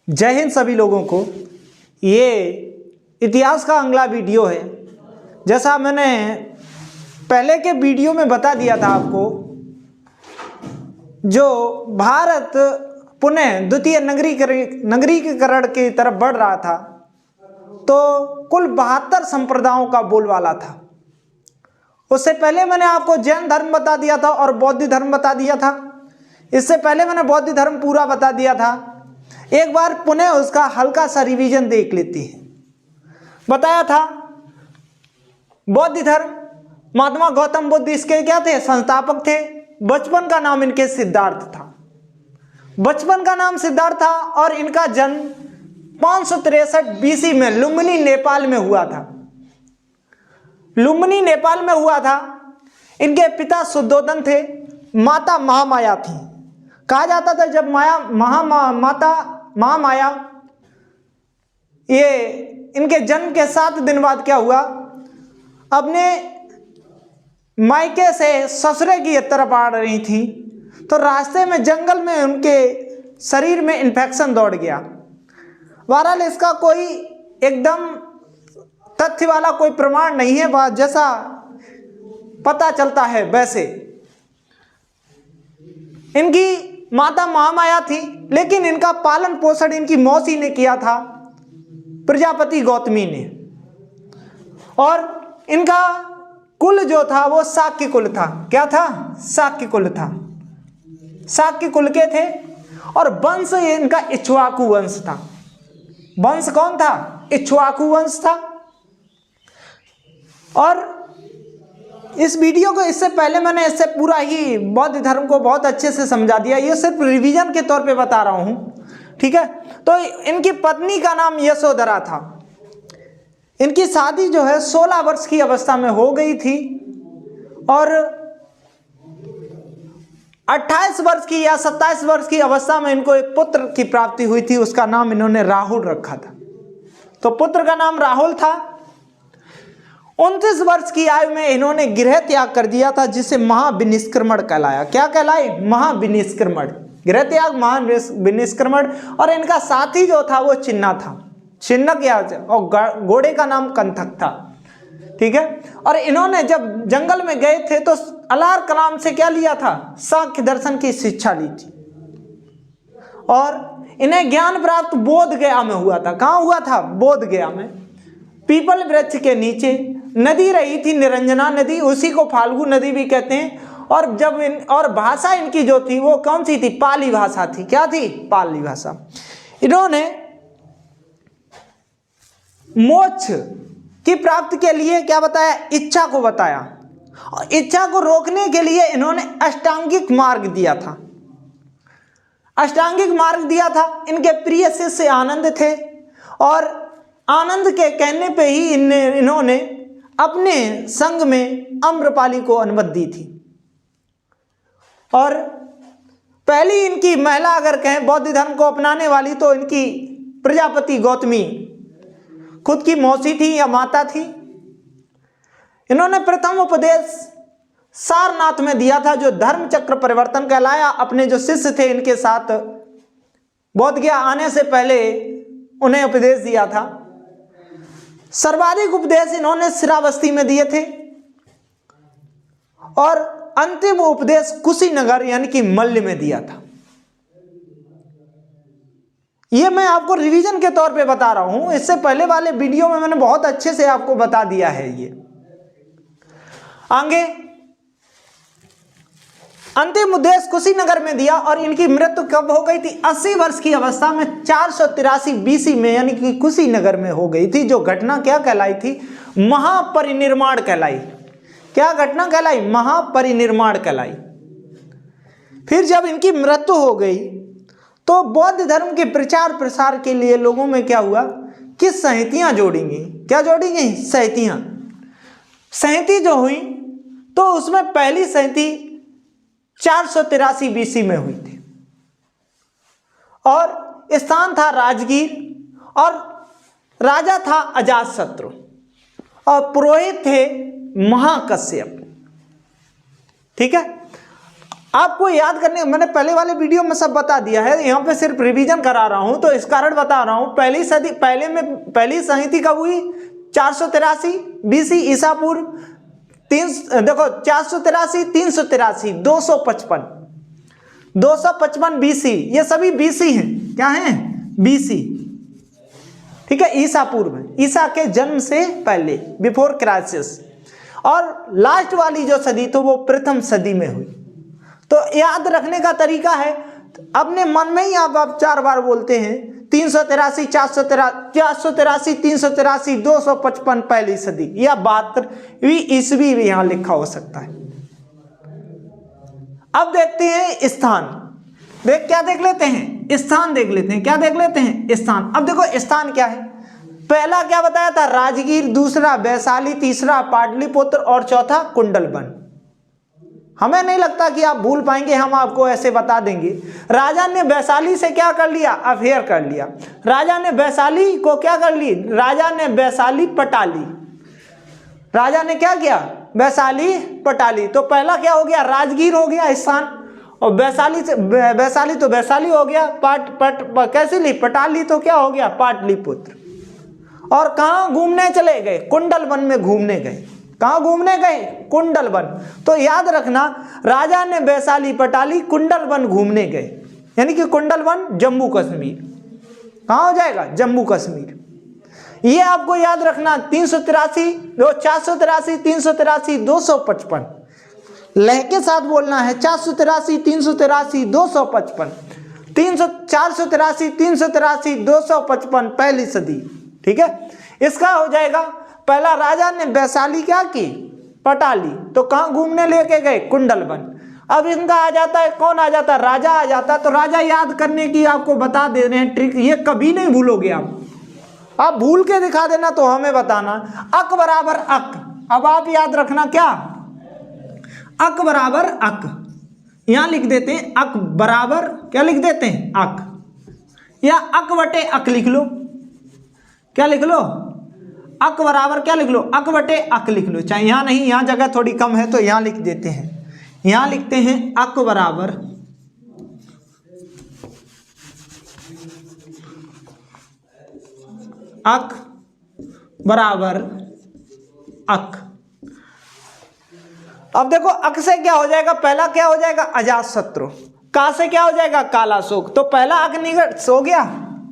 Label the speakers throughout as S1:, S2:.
S1: जय हिंद सभी लोगों को। ये इतिहास का अगला वीडियो है। जैसा मैंने पहले के वीडियो में बता दिया था आपको, जो भारत पुनः द्वितीय नगरीकरण की तरफ बढ़ रहा था, तो कुल 72 संप्रदायों का बोलबाला था। उससे पहले मैंने आपको जैन धर्म बता दिया था और बौद्ध धर्म बता दिया था। इससे पहले मैंने बौद्ध धर्म पूरा बता दिया था। एक बार पुनः उसका हल्का सा रिवीजन देख लेते हैं। बताया था बौद्ध धर्म, महात्मा गौतम बुद्ध इसके क्या थे? संस्थापक थे। बचपन का नाम इनके सिद्धार्थ था। बचपन का नाम सिद्धार्थ था और इनका जन्म 563 बीसी में लुम्बिनी नेपाल में हुआ था। लुम्बिनी नेपाल में हुआ था। इनके पिता शुद्धोदन थे, माता महामाया थी। कहा जाता था जब माता महामाया ये इनके जन्म के 7 दिन बाद क्या हुआ, अपने मायके से ससुरे की तरफ आ रही थी, तो रास्ते में जंगल में उनके शरीर में इन्फेक्शन दौड़ गया। बहरहाल इसका कोई एकदम तथ्य वाला कोई प्रमाण नहीं है, वह जैसा पता चलता है वैसे। इनकी माता महामाया थी, लेकिन इनका पालन पोषण इनकी मौसी ने किया था, प्रजापति गौतमी ने। और इनका कुल जो था वो शाक्य कुल था। क्या था? शाक्य कुल था। शाक्य कुल के थे और वंश इनका इक्ष्वाकु वंश था। वंश कौन था? इक्ष्वाकु वंश था। और इस वीडियो को इससे पहले मैंने इससे पूरा ही बौद्ध धर्म को बहुत अच्छे से समझा दिया। ये सिर्फ रिवीजन के तौर पे बता रहा हूं, ठीक है। तो इनकी पत्नी का नाम यशोधरा था। इनकी शादी जो है 16 वर्ष की अवस्था में हो गई थी और 28 वर्ष की या 27 वर्ष की अवस्था में इनको एक पुत्र की प्राप्ति हुई थी। उसका नाम इन्होंने राहुल रखा था। तो पुत्र का नाम राहुल था। 29 वर्ष की आयु में इन्होंने गृह त्याग कर दिया था, जिसे महाविनिष्क्रमण कहलाया। क्या कहलाए? महाविनिष्क्रमण। गृह त्याग, महाविनिष्क्रमण। और इनका साथी जो था वो चिन्ना था। चिन्नक या और घोड़े का नाम कंथक था, ठीक है। और इन्होंने जब जंगल में गए थे तो अलार कलाम से क्या लिया था? सांख्य दर्शन की शिक्षा ली थी। और इन्हें ज्ञान प्राप्त बोध गया में हुआ था। कहाँ हुआ था? बोध गया में। पीपल वृक्ष के नीचे नदी रही थी, निरंजना नदी, उसी को फाल्गु नदी भी कहते हैं। और जब और भाषा इनकी जो थी वो कौन सी थी? पाली भाषा थी। क्या थी? पाली भाषा। इन्होंने मोक्ष की प्राप्ति के लिए क्या बताया? इच्छा को बताया। और इच्छा को रोकने के लिए इन्होंने अष्टांगिक मार्ग दिया था। अष्टांगिक मार्ग दिया था। इनके प्रिय शिष्य आनंद थे और आनंद के कहने पे ही इन्होंने अपने संग में अम्रपाली को अनुमति दी थी। और पहली इनकी महिला अगर कहें बौद्ध धर्म को अपनाने वाली, तो इनकी प्रजापति गौतमी खुद की मौसी थी या माता थी। इन्होंने प्रथम उपदेश सारनाथ में दिया था, जो धर्म चक्र परिवर्तन कहलाया। अपने जो शिष्य थे इनके साथ बौद्ध गया आने से पहले उन्हें उपदेश दिया था। सर्वाधिक उपदेश इन्होंने श्रावस्ती में दिए थे और अंतिम उपदेश कुशीनगर यानी कि मल्ल में दिया था। यह मैं आपको रिवीजन के तौर पे बता रहा हूं। इससे पहले वाले वीडियो में मैंने बहुत अच्छे से आपको बता दिया है। ये आगे अंतिम उद्देश्य कुशीनगर में दिया। और इनकी मृत्यु कब हो गई थी? 80 वर्ष की अवस्था में 483 बीसी में, यानी कि कुशीनगर में हो गई थी। जो घटना क्या कहलाई थी? महापरिनिर्वाण कहलाई। क्या घटना कहलाई? महापरिनिर्वाण कहलाई। फिर जब इनकी मृत्यु हो गई तो बौद्ध धर्म के प्रचार प्रसार के लिए लोगों में क्या हुआ कि संहितियां जोड़ी गई। क्या जोड़ी गई? संहितियां। संहिति जो हुई तो उसमें पहली संहिति 483 बीसी में हुई थी और स्थान था राजगीर और राजा था अजातशत्रु और पुरोहित थे महाकश्यप, ठीक है। आपको याद करने, मैंने पहले वाले वीडियो में सब बता दिया है, यहाँ पे सिर्फ रिवीजन करा रहा हूँ, तो इस कारण बता रहा हूँ। पहली सदी पहली संहिता कब हुई? 483 BC ईसा पूर्व। देखो 483, 383, 255 BC, ये सभी BC हैं। क्या हैं? BC, ठीक है, ईसा पूर्व में, ईसा के जन्म से पहले, बिफोर क्राइसिस। और लास्ट वाली जो सदी तो वो प्रथम सदी में हुई। तो याद रखने का तरीका है, अपने मन में ही आप 4 बार बोलते हैं, 383, 483, 383, 255 पहली सदी, या 72वीं ईस्वी भी यहां लिखा हो सकता है। अब देखते हैं स्थान। क्या देख लेते हैं? स्थान देख लेते हैं। क्या देख लेते हैं? स्थान। अब देखो स्थान क्या है। पहला क्या बताया था? राजगीर, दूसरा वैशाली, तीसरा पाटलिपुत्र और चौथा कुंडलवन। हमें नहीं लगता कि आप भूल पाएंगे, हम आपको ऐसे बता देंगे। राजा ने वैशाली से क्या कर लिया? अफेयर कर लिया। राजा ने वैशाली को क्या कर ली? राजा ने वैशाली पटा ली। राजा ने क्या किया? वैशाली पटा ली। तो पहला क्या हो गया? राजगीर हो गया स्थान, और वैशाली तो वैशाली हो गया। कैसे ली? पटा ली, तो क्या हो गया? पाटलिपुत्र। और कहाँ घूमने चले गए? कुंडलवन में घूमने गए। कहाँ घूमने गए? कुंडलवन। तो याद रखना, राजा ने वैशाली पटा ली, कुंडलवन घूमने गए, यानी कि कुंडलवन जम्मू कश्मीर। कहाँ हो जाएगा? जम्मू कश्मीर। ये आपको याद रखना। 383, 483, 383, 255 लह के साथ बोलना है। 483, 383, 255, 483, 383, 255 पहली सदी। ठीक है, इसका हो जाएगा। पहला राजा ने वैशाली क्या की? पटा ली। तो कहाँ घूमने लेके गए? कुंडलवन। अब इनका आ जाता है, कौन आ जाता है? राजा आ जाता है। तो राजा याद करने की आपको बता दे रहे हैं ट्रिक, ये कभी नहीं भूलोगे आप भूल के दिखा देना तो हमें बताना। अक बराबर अक। अब आप याद रखना क्या? अक बराबर अक, यहां लिख देते हैं। अक बराबर क्या लिख देते हैं? अक, या अक बटे अक लिख लो। क्या लिख लो? अक बराबर क्या लिख लो? अक बटे अक लिख लो। चाहे यहां नहीं, यहां जगह थोड़ी कम है तो यहां लिख देते हैं। यहां लिखते हैं अक बराबर अक बराबर अक। अब देखो अक से क्या हो जाएगा? पहला क्या हो जाएगा? अजातशत्रु। का से क्या हो जाएगा? कालाशोक। तो पहला अक निगट हो गया।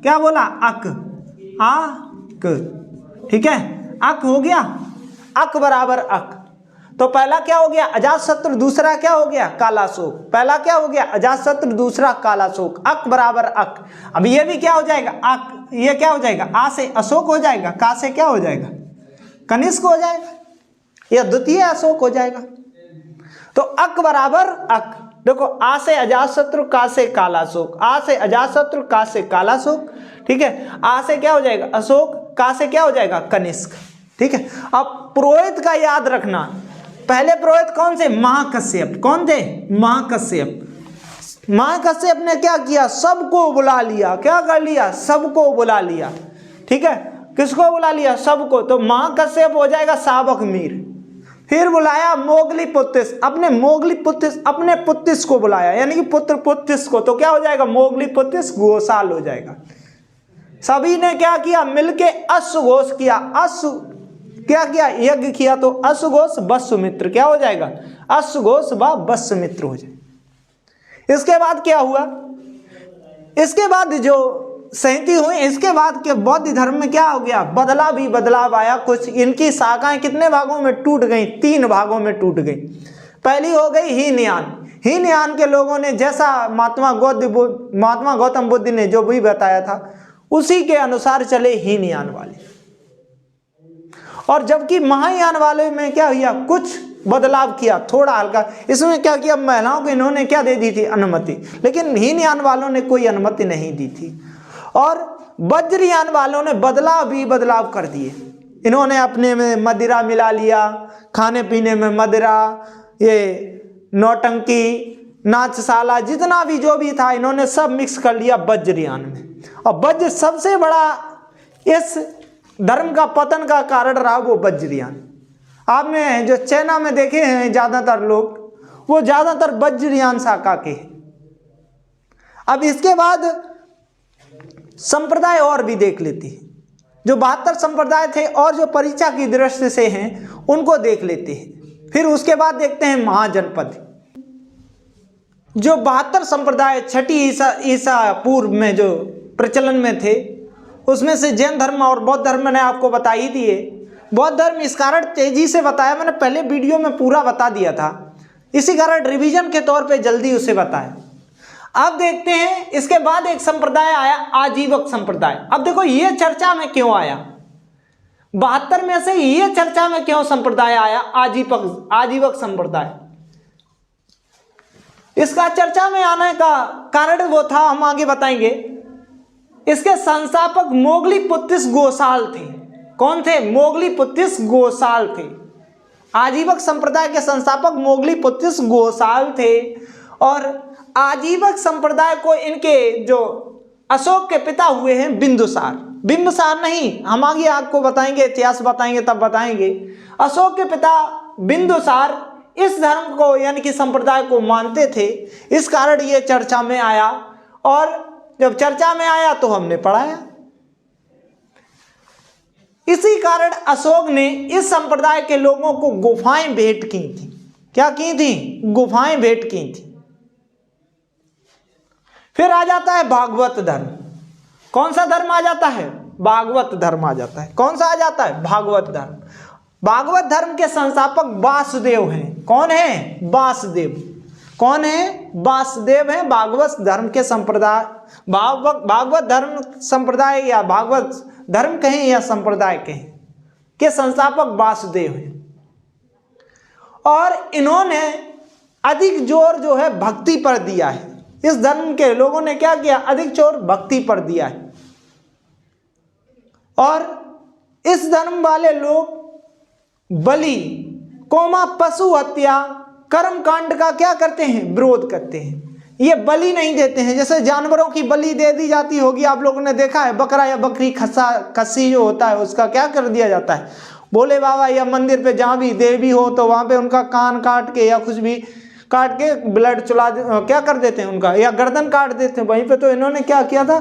S1: क्या बोला? अक, अक। ठीक है, अक हो गया। अक बराबर अक। तो पहला क्या हो गया? अजातशत्रु। दूसरा क्या हो गया? कालाशोक। पहला क्या हो गया? अजातशत्रु, दूसरा कालाशोक। अक बराबर अक। अब ये भी क्या हो जाएगा? अक। ये क्या हो जाएगा? आ से अशोक हो जाएगा। का से क्या हो जाएगा? कनिष्क हो जाएगा, या द्वितीय अशोक हो जाएगा। तो अक बराबर अक। देखो, आ से अजातशत्रु, का से कालाशोक। आ से अजातशत्रु, का से कालाशोक। ठीक है, आ से क्या हो जाएगा? अशोक। का से क्या हो जाएगा? कनिष्क। ठीक है, अब पुरोहित का याद रखना। पहले पुरोहित कौन से? महाकश्यप। कौन थे? महाकश्यप। महाकश्यप ने क्या किया? सबको बुला लिया। क्या कर लिया? सबको बुला लिया। ठीक है, किसको बुला लिया? सबको। तो महाकश्यप हो जाएगा शावक मीर। फिर बुलाया मोगली पुत्तिस, अपने पुत्तिस को बुलाया, यानी कि पुत्र पुत्तिस को। तो क्या हो जाएगा? मोगली पुत्तिस गोसाल हो जाएगा। सभी ने क्या किया? मिलके अश्वघोष किया। क्या किया? यज्ञ किया। तो अश्वघोष वत्सुमित्र क्या हो जाएगा? अश्वघोष व वत्सुमित्र हो जाए। इसके बाद क्या हुआ? इसके बाद जो संहिता हुई, इसके बाद के बौद्ध धर्म में क्या हो गया? बदलाव आया। कुछ इनकी शाखाएं कितने भागों में टूट गई? 3 भागों में टूट गई। पहली हो गई हीनयान के लोगों ने, जैसा महात्मा गौतम बुद्ध ने जो भी बताया था उसी के अनुसार चले हीनयान वाले। और जबकि महायान वाले में क्या हुआ? कुछ बदलाव किया, थोड़ा हल्का। इसमें क्या किया? महिलाओं को इन्होंने क्या दे दी थी? अनुमति। लेकिन हीनयान वालों ने कोई अनुमति नहीं दी थी। और वज्रयान वालों ने बदलाव कर दिए। इन्होंने अपने में मदिरा मिला लिया, खाने पीने में मदिरा, ये नौटंकी, नाचशाला, जितना भी जो भी था इन्होंने सब मिक्स कर लिया वज्रयान में। और वज्र सबसे बड़ा इस धर्म का पतन का कारण रहा, वो वज्रयान। आपने जो चाइना में देखे हैं ज़्यादातर लोग, वो ज्यादातर वज्रयान शाखा के हैं। अब इसके बाद संप्रदाय और भी देख लेते हैं, जो 72 संप्रदाय थे और जो परीक्षा की दृष्टि से हैं उनको देख लेते हैं। फिर उसके बाद देखते हैं महाजनपद। जो 72 संप्रदाय छठी ईसा पूर्व में जो प्रचलन में थे, उसमें से जैन धर्म और बौद्ध धर्म मैंने आपको बता ही दिए। बौद्ध धर्म इस कारण तेजी से बताया, मैंने पहले वीडियो में पूरा बता दिया था, इसी कारण रिवीजन के तौर पे जल्दी उसे बताया। अब देखते हैं इसके बाद एक संप्रदाय आया आजीवक संप्रदाय। अब देखो ये चर्चा में क्यों आया, 72 में से ये चर्चा में क्यों संप्रदाय आया आजीवक संप्रदाय। इसका चर्चा में आने का कारण वो था, हम आगे बताएंगे। इसके संस्थापक मोगलीपुत्तिस गोसाल थे। कौन थे? मोगलीपुत्तिस गोसाल थे। आजीवक संप्रदाय के संस्थापक मोगलीपुत्तिस गोसाल थे। और आजीवक संप्रदाय को इनके जो अशोक के पिता हुए हैं बिंदुसार नहीं, हम आगे आपको बताएंगे, इतिहास बताएंगे तब बताएंगे। अशोक के पिता बिंदुसार इस धर्म को यानी कि संप्रदाय को मानते थे, इस कारण ये चर्चा में आया। और जब चर्चा में आया तो हमने पढ़ाया। इसी कारण अशोक ने इस संप्रदाय के लोगों को गुफाएं भेंट की थी। क्या की थी? गुफाएं भेंट की थी। फिर आ जाता है भागवत धर्म। कौन सा धर्म आ जाता है? भागवत धर्म आ जाता है। कौन सा आ जाता है? भागवत धर्म। भागवत धर्म के संस्थापक वासुदेव हैं। कौन है? वासुदेव। कौन है? वासुदेव हैं। भागवत धर्म के संप्रदाय, भागवत धर्म संप्रदाय या भागवत धर्म कहें या संप्रदाय कहें, के संस्थापक वासुदेव हैं। और इन्होंने अधिक जोर जो है भक्ति पर दिया है। इस धर्म के लोगों ने क्या किया? अधिक जोर भक्ति पर दिया है। और इस धर्म वाले लोग बलि कोमा पशु हत्या कर्म कांड का क्या करते हैं? विरोध करते हैं। ये बलि नहीं देते हैं। जैसे जानवरों की बलि दे दी जाती होगी, आप लोगों ने देखा है, बकरा या बकरी खस्सी जो होता है उसका क्या कर दिया जाता है? भोले बाबा या मंदिर पे जहाँ भी देवी हो तो वहाँ पे उनका कान काट के या कुछ भी काट के ब्लड चला क्या कर देते हैं उनका, या गर्दन काट देते हैं। वहीं पे तो इन्होंने क्या किया था?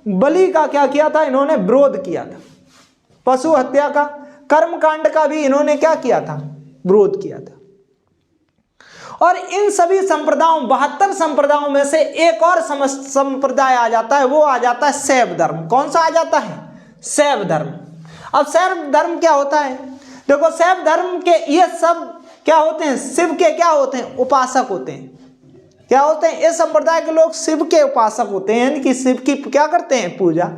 S1: बलि का क्या किया था? इन्होंने विरोध किया था। पशु हत्या का, कर्म कांड का भी इन्होंने क्या किया था? विरोध किया था। और इन सभी संप्रदायों 72 संप्रदायों में से एक और संप्रदाय आ जाता है, वो आ जाता है शैव धर्म। कौन सा आ जाता है? शैव धर्म। अब शैव धर्म क्या होता है? देखो, शैव धर्म के ये सब क्या होते हैं? शिव के क्या होते हैं? उपासक होते हैं। क्या होते हैं? इस संप्रदाय के लोग शिव के उपासक होते हैं, यानी कि शिव की क्या करते हैं? पूजा।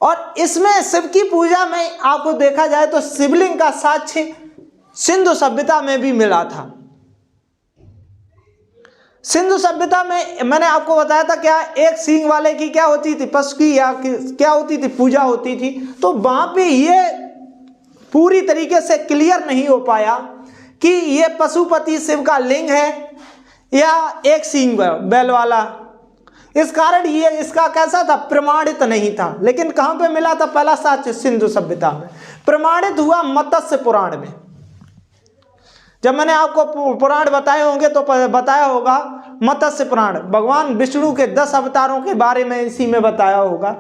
S1: और इसमें शिव की पूजा में आपको देखा जाए तो शिवलिंग का साक्ष्य सिंधु सभ्यता में भी मिला था। सिंधु सभ्यता में मैंने आपको बताया था क्या, एक सींग वाले की क्या होती थी? पशु की या क्या होती थी? पूजा होती थी। तो वहां पे ये पूरी तरीके से क्लियर नहीं हो पाया कि ये पशुपति शिव का लिंग है या एक सींग बैल वाला। इस कारण ये इसका कैसा था? प्रमाणित नहीं था। लेकिन कहां पे मिला था पहला साक्ष्य? सिंधु सभ्यता में। प्रमाणित हुआ मत्स्य पुराण में। जब मैंने आपको पुराण बताए होंगे तो बताया होगा मत्स्य पुराण, भगवान विष्णु के 10 अवतारों के बारे में इसी में बताया होगा।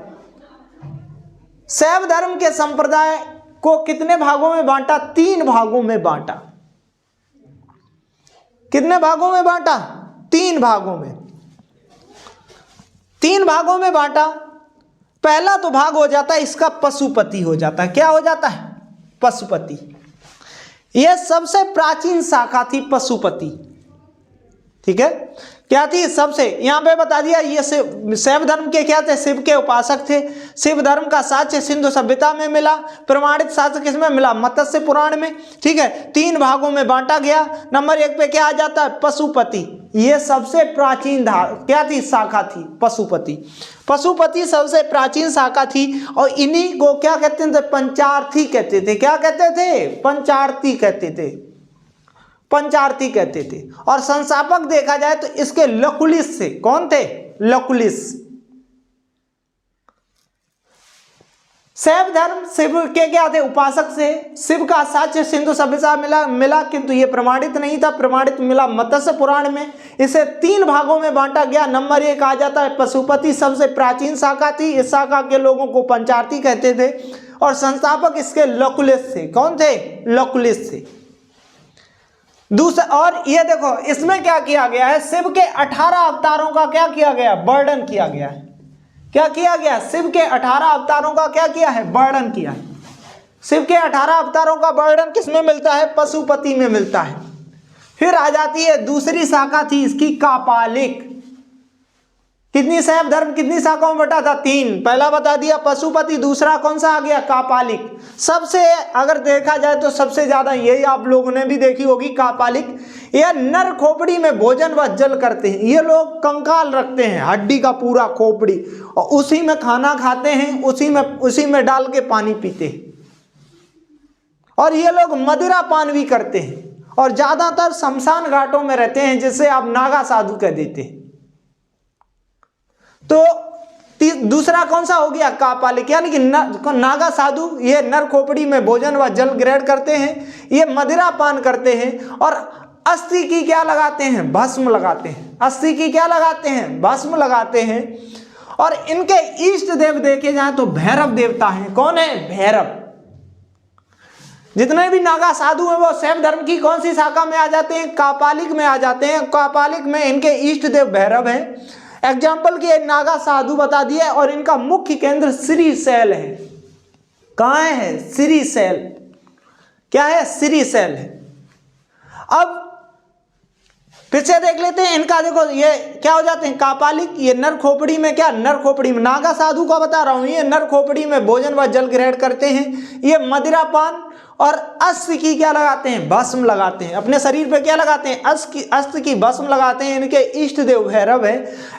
S1: शैव धर्म के संप्रदाय को कितने भागों में बांटा? 3 भागों में बांटा। कितने भागों में बांटा? 3 भागों में। 3 भागों में बांटा। पहला तो भाग हो जाता है इसका पशुपति हो जाता है। क्या हो जाता है? पशुपति। यह सबसे प्राचीन शाखा थी पशुपति। ठीक है, क्या थी? सबसे, यहां पे बता दिया ये शैव धर्म के क्या थे? शिव के उपासक थे। शिव धर्म का साक्ष्य सिंधु सभ्यता में मिला। प्रमाणित साक्ष्य किसमें मिला? मत्स्य पुराण में। ठीक है, 3 भागों में बांटा गया। नंबर 1 पे क्या आ जाता है? पशुपति। ये सबसे प्राचीन क्या थी? शाखा थी पशुपति। पशुपति सबसे प्राचीन शाखा थी। और इन्हीं को क्या कहते थे? पंचार्थी कहते थे। क्या कहते थे? पंचार्थी कहते थे। पंचार्थी कहते थे। और संस्थापक देखा जाए तो इसके लकुलिस से। कौन थे? लकुलिस। शैव धर्म शिव के क्या थे? उपासक से। शिव का साक्ष्य सिंधु सभ्यता मिला किंतु ये प्रमाणित नहीं था। प्रमाणित मिला मत्स्य पुराण में। इसे 3 भागों में बांटा गया। नंबर 1 आ जाता है पशुपति, सबसे प्राचीन शाखा थी। इस शाखा के लोगों को पंचार्थी कहते थे और संस्थापक इसके लकुलिस थे। कौन थे? लकुलिस थे। दूसरा, और ये देखो इसमें क्या किया गया है? शिव के 18 अवतारों का क्या किया गया? वर्णन किया गया है। क्या किया गया? शिव के 18 अवतारों का क्या किया है? वर्णन किया है। शिव के 18 अवतारों का वर्णन किसमें मिलता है? पशुपति में मिलता है। फिर आ जाती है दूसरी शाखा थी इसकी कापालिक। कितनी शैव धर्म कितनी शाखाओं में बटा था? 3। पहला बता दिया पशुपति, दूसरा कौन सा आ गया? कापालिक। सबसे अगर देखा जाए तो सबसे ज्यादा यही आप लोगों ने भी देखी होगी कापालिक। यह नर खोपड़ी में भोजन व जल करते हैं। ये लोग कंकाल रखते हैं, हड्डी का पूरा खोपड़ी, और उसी में खाना खाते हैं, उसी में डाल के पानी पीते हैं। और ये लोग मदिरा पान भी करते हैं और ज्यादातर शमशान घाटों में रहते हैं, जिसे आप नागा साधु कह देते हैं। तो दूसरा कौन सा हो गया? कापालिक, यानी कि नागा साधु। ये नर खोपड़ी में भोजन व जल ग्रहण करते हैं, ये मदिरा पान करते हैं और अस्थि की क्या लगाते हैं? भस्म लगाते हैं। अस्थि की क्या लगाते हैं? भस्म लगाते हैं। और इनके इष्ट देव देखे जाए तो भैरव देवता हैं। कौन है? भैरव। जितने भी नागा साधु हैं वो शैव धर्म की कौन सी शाखा में आ जाते हैं? कापालिक में आ जाते हैं। कापालिक में इनके इष्ट देव भैरव हैं। एग्जाम्पल के नागा साधु बता दिए और इनका मुख्य केंद्र श्रीशैल है। कहाँ है? श्रीशैल। क्या है? श्रीशैल है। अब फिर से देख लेते हैं इनका। देखो ये क्या हो जाते हैं? कापालिक, ये नर खोपड़ी में क्या? नर खोपड़ी में। नागा साधु का बता रहा हूं, ये नर खोपड़ी में भोजन व जल ग्रहण करते हैं। ये मदिरा पान और अस्थि की क्या लगाते हैं? भस्म लगाते हैं। अपने शरीर पे क्या लगाते हैं? अस्थि की भस्म लगाते हैं। इनके इष्ट देव भैरव है।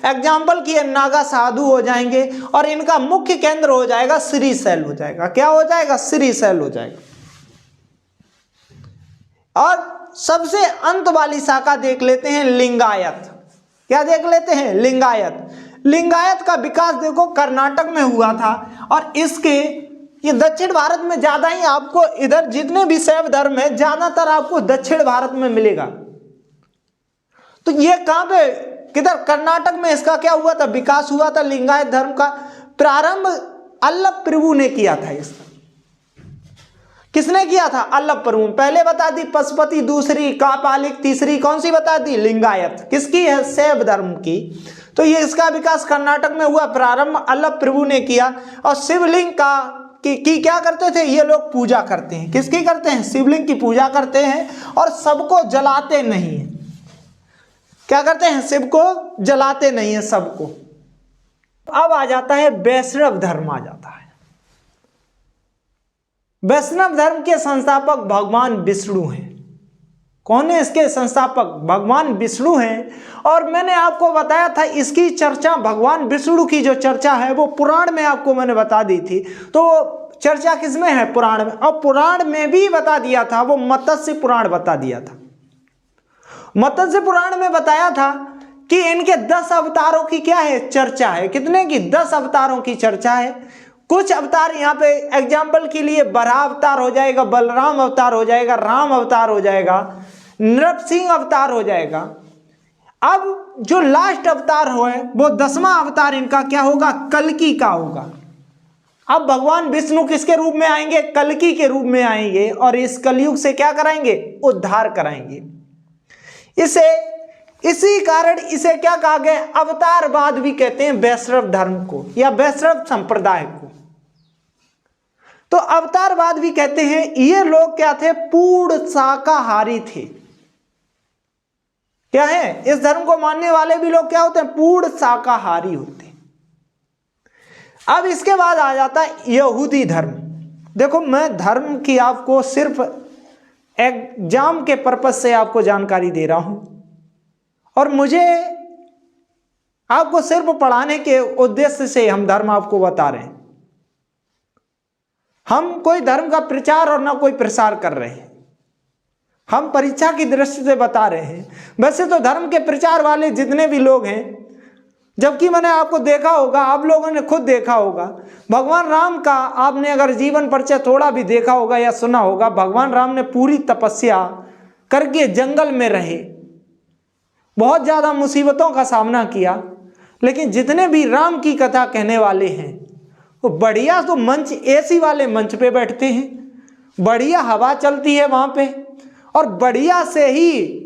S1: एग्जाम्पल की नागा साधु हो जाएंगे और इनका मुख्य केंद्र हो जाएगा श्रीशैल हो जाएगा। क्या हो जाएगा? श्रीशैल हो जाएगा। और सबसे अंत वाली शाखा देख लेते हैं लिंगायत। क्या देख लेते हैं? लिंगायत। लिंगायत का विकास देखो कर्नाटक में हुआ था और इसके ये दक्षिण भारत में ज्यादा ही आपको, इधर जितने भी शैव धर्म है ज्यादातर आपको दक्षिण भारत में मिलेगा। तो ये कहां पे? किधर? कर्नाटक में इसका क्या हुआ था? विकास हुआ था। लिंगायत धर्म का प्रारंभ अल्लभ प्रभु ने किया था। इसका किसने किया था? अल्लभ प्रभु। पहले बता दी पशुपति, दूसरी कापालिक, तीसरी कौन सी बता दी? लिंगायत। किसकी है? शैव धर्म की। तो ये इसका विकास कर्नाटक में हुआ, प्रारंभ अल्लभ प्रभु ने किया। और शिवलिंग की क्या करते थे ये लोग? पूजा करते हैं। किसकी करते हैं? शिवलिंग की पूजा करते हैं और सबको जलाते नहीं है। क्या करते हैं? शिव को जलाते नहीं है सबको। अब आ जाता है वैष्णव धर्म। आ जाता है वैष्णव धर्म के संस्थापक भगवान विष्णु हैं। कौन है इसके संस्थापक? भगवान विष्णु हैं। और मैंने आपको बताया था इसकी चर्चा, भगवान विष्णु की जो चर्चा है वो पुराण में आपको मैंने बता दी थी। तो चर्चा किसमें है? पुराण में। और पुराण में भी बता दिया था, वो मत्स्य पुराण बता दिया था। मत्स्य पुराण में बताया था कि इनके 10 अवतारों की क्या है? चर्चा है। कितने की? 10 अवतारों की चर्चा है। कुछ अवतार यहाँ पे एग्जाम्पल के लिए बराह अवतार हो जाएगा, बलराम अवतार हो जाएगा, राम अवतार हो जाएगा, नरसिंह अवतार हो जाएगा। अब जो लास्ट अवतार हो है वो 10वां अवतार इनका क्या होगा? कल्कि का होगा। अब भगवान विष्णु किसके रूप में आएंगे? कल्कि के रूप में आएंगे और इस कलयुग से क्या कराएंगे? उद्धार कराएंगे। इसी कारण इसे क्या कहा गया? अवतारवाद भी कहते हैं वैष्णव धर्म को या वैष्णव संप्रदाय को। तो अवतारवाद भी कहते हैं। ये लोग क्या थे? पूर्ण शाकाहारी थे। क्या है? इस धर्म को मानने वाले भी लोग क्या होते हैं? पूर्ण शाकाहारी होते हैं। अब इसके बाद आ जाता है यहूदी धर्म। देखो मैं धर्म की आपको सिर्फ एग्जाम के पर्पस से आपको जानकारी दे रहा हूं और मुझे आपको सिर्फ पढ़ाने के उद्देश्य से हम धर्म आपको बता रहे हैं। हम कोई धर्म का प्रचार और ना कोई प्रसार कर रहे हैं, हम परीक्षा की दृष्टि से बता रहे हैं। वैसे तो धर्म के प्रचार वाले जितने भी लोग हैं जबकि मैंने आपको देखा होगा, आप लोगों ने खुद देखा होगा, भगवान राम का आपने अगर जीवन परिचय थोड़ा भी देखा होगा या सुना होगा, भगवान राम ने पूरी तपस्या करके जंगल में रहे, बहुत ज्यादा मुसीबतों का सामना किया, लेकिन जितने भी राम की कथा कहने वाले हैं वो बढ़िया तो मंच, एसी वाले मंच पे बैठते हैं, बढ़िया हवा चलती है वहां पे, और बढ़िया से ही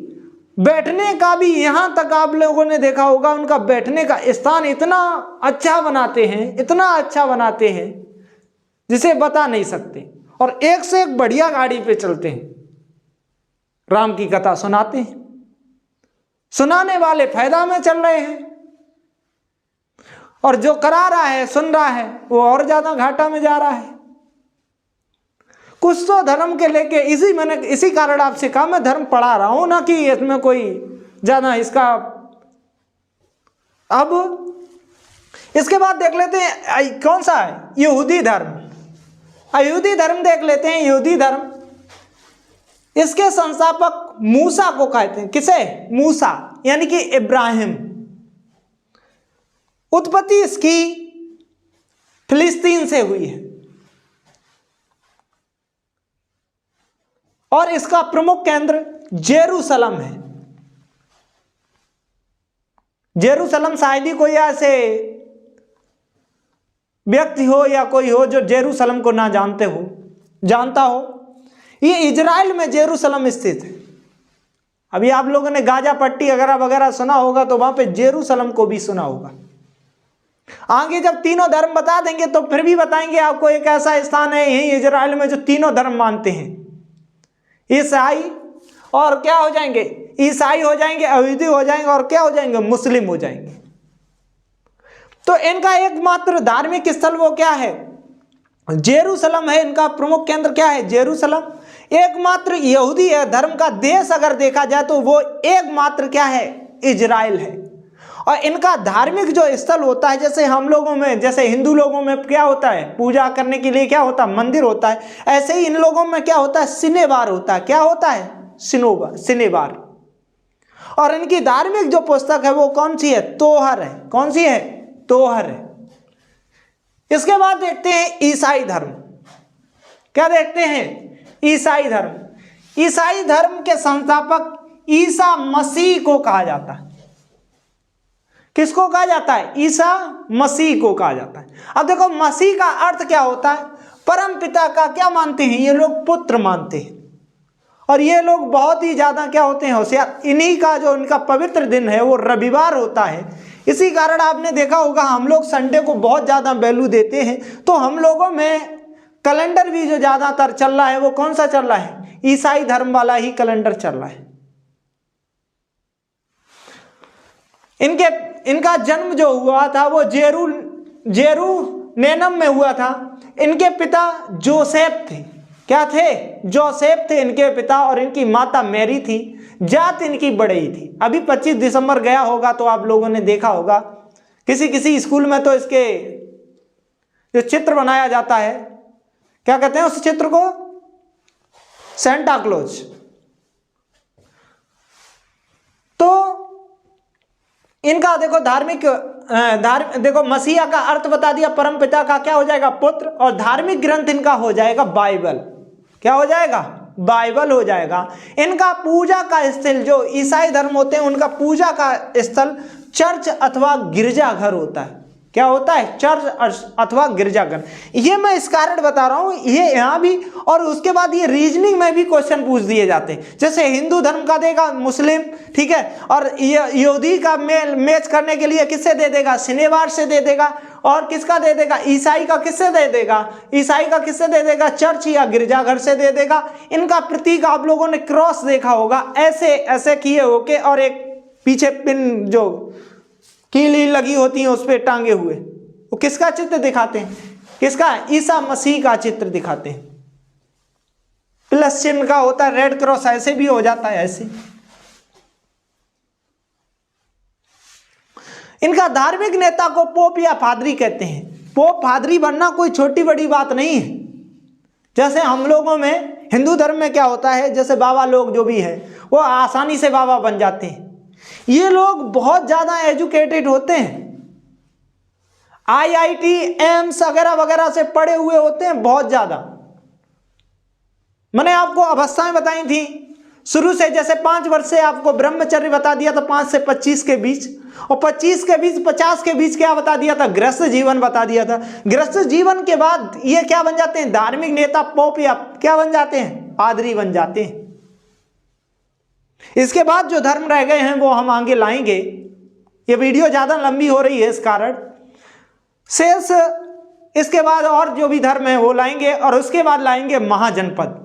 S1: बैठने का भी, यहां तक आप लोगों ने देखा होगा उनका बैठने का स्थान इतना अच्छा बनाते हैं, इतना अच्छा बनाते हैं जिसे बता नहीं सकते, और एक से एक बढ़िया गाड़ी पे चलते हैं, राम की कथा सुनाते हैं, सुनाने वाले फायदा में चल रहे हैं, और जो करा रहा है, सुन रहा है, वो और ज्यादा घाटा में जा रहा है। कुछ तो धर्म के लेके, इसी कारण आपसे कहा मैं धर्म पढ़ा रहा हूं ना, कि इसमें कोई ज्यादा इसका। अब इसके बाद देख लेते हैं कौन सा है, यहूदी धर्म। यहूदी धर्म देख लेते हैं। यहूदी धर्म, इसके संस्थापक मूसा को कहते हैं। किसे? मूसा, यानी कि इब्राहिम। उत्पत्ति इसकी फिलिस्तीन से हुई है, और इसका प्रमुख केंद्र जेरूशलम है। जेरूशलम शायद ही कोई ऐसे व्यक्ति हो या कोई हो जो जेरूशलम को ना जानता हो। ये इजराइल में जेरूशलम स्थित है। अभी आप लोगों ने गाजा पट्टी वगैरह वगैरह सुना होगा, तो वहां पे जेरूशलम को भी सुना होगा। आगे जब तीनों धर्म बता देंगे तो फिर भी बताएंगे आपको एक ऐसा स्थान है यही इजराइल में जो तीनों धर्म मानते हैं। ईसाई और क्या हो जाएंगे? ईसाई हो जाएंगे, यहूदी हो जाएंगे, और क्या हो जाएंगे? मुस्लिम हो जाएंगे। तो इनका एकमात्र धार्मिक स्थल वो क्या है? जेरूशलम है। इनका प्रमुख केंद्र क्या है? जेरूशलम। एकमात्र यहूदी धर्म का देश अगर देखा जाए तो वो एकमात्र क्या है? इजराइल है। और इनका धार्मिक जो स्थल होता है, जैसे हम लोगों में, जैसे हिंदू लोगों में क्या होता है? पूजा करने के लिए क्या होता है? मंदिर होता है। ऐसे ही इन लोगों में क्या होता है? सिनेबार होता है। क्या होता है? सिनेबार। और इनकी धार्मिक जो पुस्तक है वो कौन सी है? तोहर है। कौन सी है? तोहर है। इसके बाद देखते हैं ईसाई धर्म। क्या देखते हैं? ईसाई धर्म। ईसाई धर्म के संस्थापक ईसा मसीह को कहा जाता है। किसको कहा जाता है? ईसा मसीह को कहा जाता है। अब देखो, मसीह का अर्थ क्या होता है? परम पिता का क्या मानते हैं ये लोग? पुत्र मानते हैं। और ये लोग बहुत ही ज्यादा क्या होते हैं? होशियार। इन्हीं का जो इनका पवित्र दिन है वो रविवार होता है। इसी कारण आपने देखा होगा हम लोग संडे को बहुत ज्यादा वैल्यू देते हैं। तो हम लोगों में कैलेंडर भी जो ज्यादातर चल रहा है वो कौन सा चल रहा है? ईसाई धर्म वाला ही कैलेंडर चल रहा है। इनका जन्म जो हुआ था वो जेरूनेनम में हुआ था। इनके पिता जोसेफ थे। क्या थे? जोसेफ थे इनके पिता, और इनकी माता मैरी थी। जात इनकी बड़ई थी। अभी 25 दिसंबर गया होगा तो आप लोगों ने देखा होगा, किसी स्कूल में तो इसके जो चित्र बनाया जाता है, क्या कहते हैं उस चित्र को? Santa Claus. तो इनका देखो देखो, मसीहा का अर्थ बता दिया, परम पिता का क्या हो जाएगा? पुत्र। और धार्मिक ग्रंथ इनका हो जाएगा बाइबल। क्या हो जाएगा? बाइबल हो जाएगा। इनका पूजा का स्थल, जो ईसाई धर्म होते हैं उनका पूजा का स्थल चर्च अथवा गिरजाघर होता है। क्या होता है? चर्च अथवा गिरजाघर। ये मैं इस कारण बता रहा हूं, ये यहां भी, और उसके बाद ये रीजनिंग में भी क्वेश्चन पूछ दिए जाते हैं। जैसे हिंदू धर्म का देगा मुस्लिम, ठीक है, और यहूदी का मैच करने के लिए किससे दे देगा? सिनेबार से दे देगा। और किसका दे देगा? ईसाई का किससे दे देगा? ईसाई का किससे दे देगा? चर्च या गिरजाघर से दे देगा। इनका प्रतीक आप लोगों ने क्रॉस देखा होगा, ऐसे ऐसे किए होके, और एक पीछे पिन जो कीली लगी होती है उस पर टांगे हुए, वो किसका चित्र दिखाते हैं? किसका? ईसा मसीह का चित्र दिखाते हैं। प्लस चिन्ह का होता है, रेड क्रॉस ऐसे भी हो जाता है, ऐसे। इनका धार्मिक नेता को पोप या पादरी कहते हैं। पोप पादरी बनना कोई छोटी बड़ी बात नहीं है। जैसे हम लोगों में हिंदू धर्म में क्या होता है, जैसे बाबा लोग जो भी है वो आसानी से बाबा बन जाते हैं। ये लोग बहुत ज्यादा एजुकेटेड होते हैं, IIT एम्स वगैरह वगैरह से पढ़े हुए होते हैं बहुत ज्यादा। मैंने आपको अवस्थाएं बताई थी शुरू से, जैसे 5 वर्ष से आपको ब्रह्मचर्य बता दिया था, 5 से 25 के बीच, और 25 के बीच 50 के बीच क्या बता दिया था, गृहस्थ जीवन बता दिया था। गृहस्थ जीवन के बाद ये क्या बन जाते हैं, धार्मिक नेता, पोप, या क्या बन जाते हैं, पादरी बन जाते हैं। इसके बाद जो धर्म रह गए हैं वो हम आगे लाएंगे, ये वीडियो ज्यादा लंबी हो रही है इस कारण। शेष इसके बाद और जो भी धर्म है वो लाएंगे, और उसके बाद लाएंगे महाजनपद।